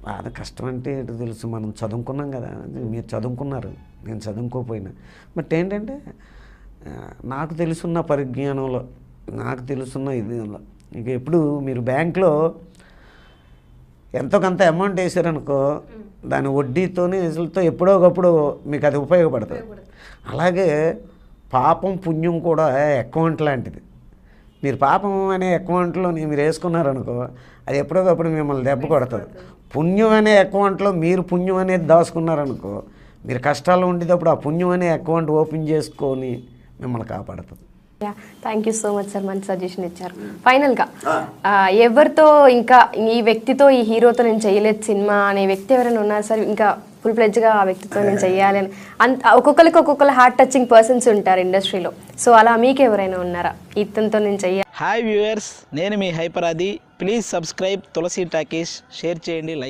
బాధ కష్టం అంటే ఏంటో తెలుసు, మనం చదువుకున్నాం కదా, మీరు చదువుకున్నారు, నేను చదువుకోపోయినా. బట్ ఏంటంటే నాకు తెలుసున్న పరిజ్ఞానంలో, నాకు తెలుసున్న ఇదిలో, ఇక ఎప్పుడు మీరు బ్యాంక్లో ఎంతో కొంత అమౌంట్ వేసారనుకో, దాని వడ్డీతోనే అసలుతో ఎప్పుడో ఒకప్పుడు మీకు అది ఉపయోగపడుతుంది. అలాగే పాపం పుణ్యం కూడా అకౌంట్ లాంటిది. మీరు పాపం అనే అకౌంట్లో మీరు వేసుకున్నారనుకో, అది ఎప్పుడోకప్పుడు మిమ్మల్ని దెబ్బ కొడుతుంది. పుణ్యం అనే అకౌంట్లో మీరు పుణ్యం అనేది దాచుకున్నారనుకో, మీరు కష్టాలు ఉండేటప్పుడు ఆ పుణ్యం అనే అకౌంట్ ఓపెన్ చేసుకొని మిమ్మల్ని కాపాడుతుంది. Thank you so much sir, మంచి సజెషన్ ఇచ్చారు. ఫైనల్గా ఎవరితో ఇంకా ఈ వ్యక్తితో, ఈ హీరోతో నేను చేయలేదు సినిమా అనే వ్యక్తి ఎవరైనా ఉన్నారు సార్? ఇంకా ఫుల్ ప్లెడ్జ్గా ఆ వ్యక్తితో నేను చెయ్యాలి అని ఒక్కొక్కరికి హార్ట్ టచింగ్ పర్సన్స్ ఉంటారు ఇండస్ట్రీలో. సో అలా మీకు ఎవరైనా ఉన్నారా, ఇతనితో నేను చెయ్యాలి? హాయ్ వ్యూవర్స్, నేను మీ హైపరాది. Please subscribe Tulasi talkies, share చేయండి, లైక్